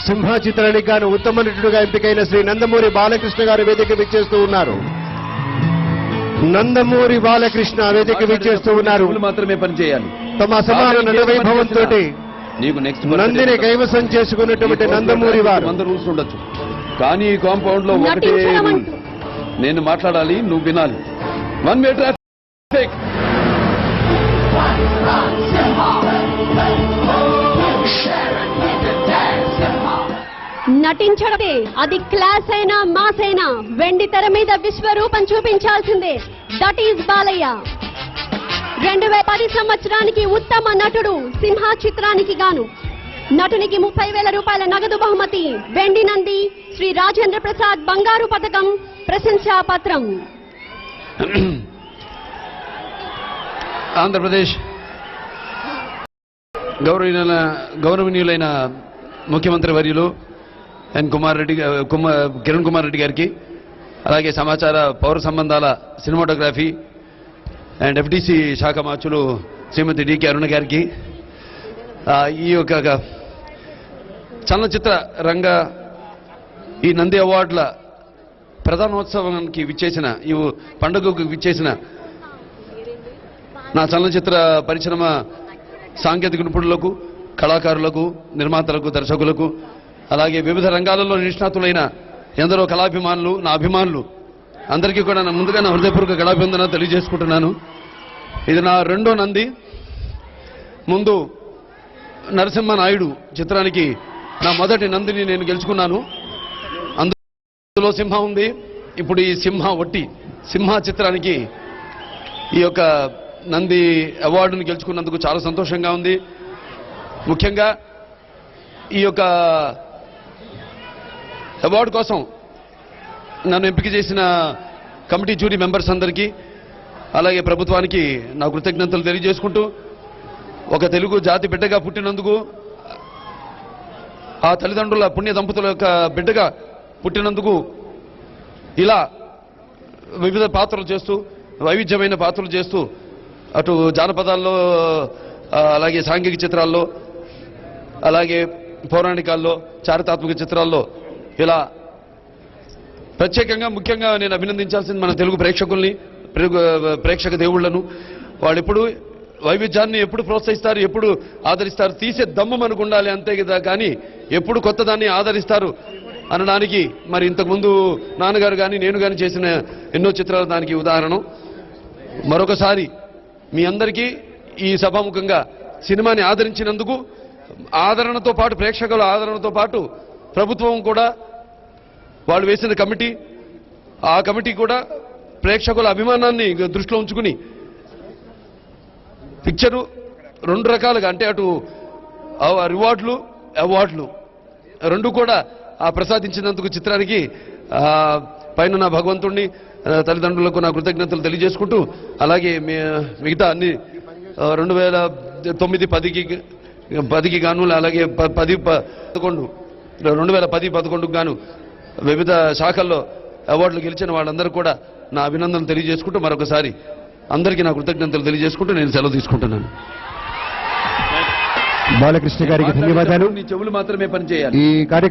సింహ చిత్రానికి గాను ఉత్తమ నటుడుగా ఎంపికైన శ్రీ నందమూరి బాలకృష్ణ గారు వేదిక విచ్చేస్తూ ఉన్నారు. నందమూరి బాలకృష్ణ వేదిక విచ్చేస్తూ ఉన్నారు. మాత్రమే పనిచేయాలి. తమ అసమాన నట వైభవంతో నీకు నెక్స్ట్ నందిని కైవసం చేసుకున్నటువంటి నందమూరి వారు 100 రూల్స్ ఉండొచ్చు, కానీ ఈ కాంపౌండ్ లో ఒకటే నేను మాట్లాడాలి, నువ్వు వినాలి. 1 వే ట్రాఫిక్. నటించడమే అది క్లాస్ అయినా మాస్ అయినా వెండి తెర మీద విశ్వరూపం చూపించాల్సిందే. That is Balayya. 2010 సంవత్సరానికి ఉత్తమ నటుడు సింహ చిత్రానికి గాను నటునికి 30,000 రూపాయల నగదు బహుమతి, వెండి నంది, శ్రీ రాజేంద్ర ప్రసాద్ బంగారు పథకం, ప్రశంసా పత్రం. ఆంధ్రప్రదేశ్ గౌరవనీయులైన ముఖ్యమంత్రి వర్యులు కిరణ్ కుమార్ రెడ్డి గారికి, అలాగే సమాచార పౌర సంబంధాల సినిమాటోగ్రఫీ అండ్ ఎఫ్టీసీ శాఖ మార్చులు శ్రీమతి డికే అరుణ గారికి, ఈ యొక్క చలనచిత్ర రంగ ఈ నంది అవార్డుల ప్రధానోత్సవానికి విచ్చేసిన, ఈ పండుగకు విచ్చేసిన నా చలనచిత్ర పరిశ్రమ సాంకేతిక నిపుణులకు, కళాకారులకు, నిర్మాతలకు, దర్శకులకు, అలాగే వివిధ రంగాలలో నిష్ణాతులైన ఎందరో కళాభిమానులు, నా అభిమానులు అందరికీ కూడా ముందుగా నా హృదయపూర్వక కళాభివందన తెలియజేసుకుంటున్నాను. ఇది నా రెండో నంది. ముందు నరసింహ నాయుడు చిత్రానికి నా మొదటి నందిని నేను గెలుచుకున్నాను. అందులో సింహ ఉంది. ఇప్పుడు ఈ సింహ చిత్రానికి ఈ యొక్క నంది అవార్డును గెలుచుకున్నందుకు చాలా సంతోషంగా ఉంది. ముఖ్యంగా ఈ యొక్క అవార్డు కోసం నన్ను ఎంపిక చేసిన కమిటీ జ్యూరీ మెంబర్స్ అందరికీ, అలాగే ప్రభుత్వానికి నా కృతజ్ఞతలు తెలియజేసుకుంటూ, ఒక తెలుగు జాతి బిడ్డగా పుట్టినందుకు, ఆ తల్లిదండ్రుల పుణ్య దంపతుల యొక్క బిడ్డగా పుట్టినందుకు ఇలా వివిధ పాత్రలు చేస్తూ, వైవిధ్యమైన పాత్రలు చేస్తూ, అటు జానపదాల్లో, అలాగే సాంఘిక చిత్రాల్లో, అలాగే పౌరాణికాల్లో, చారిత్రాత్మక చిత్రాల్లో ఇలా ప్రత్యేకంగా ముఖ్యంగా నేను అభినందించాల్సింది మన తెలుగు ప్రేక్షకుల్ని, ప్రేక్షక దేవుళ్లను. వాళ్ళు ఎప్పుడు వైవిధ్యాన్ని ఎప్పుడు ప్రోత్సహిస్తారు, ఎప్పుడు ఆదరిస్తారు, తీసే దమ్ము మనకు ఉండాలి అంతే కదా, కానీ ఎప్పుడు కొత్త దాన్ని ఆదరిస్తారు అనడానికి మరి ఇంతకుముందు నాన్నగారు కానీ నేను కానీ చేసిన ఎన్నో చిత్రాలు దానికి ఉదాహరణ. మరొకసారి మీ అందరికీ ఈ సభాముఖంగా సినిమాని ఆదరించినందుకు, ఆదరణతో పాటు ప్రేక్షకుల ఆదరణతో పాటు ప్రభుత్వం కూడా వాళ్ళు వేసిన కమిటీ, ఆ కమిటీ కూడా ప్రేక్షకుల అభిమానాన్ని దృష్టిలో ఉంచుకుని పిక్చరు 2 రకాలుగా, అంటే అటు రివార్డులు, అవార్డులు 2 కూడా ప్రసాదించినందుకు చిత్రానికి పైన నా భగవంతుణ్ణి, తల్లిదండ్రులకు నా కృతజ్ఞతలు తెలియజేసుకుంటూ, అలాగే మిగతా అన్ని 2009-10కి గాను, అలాగే 2010-11కు గాను వివిధ శాఖల్లో అవార్డులు గెలిచిన వాళ్ళందరూ కూడా నా అభినందనలు తెలియజేసుకుంటూ, మరొకసారి అందరికీ నా కృతజ్ఞతలు తెలియజేసుకుంటూ నేను సెలవు తీసుకుంటున్నాను. బాలకృష్ణ గారికి ధన్యవాదాలు. నీ చెవులు మాత్రమే పనిచేయాలి. ఈ కార్యక్రమం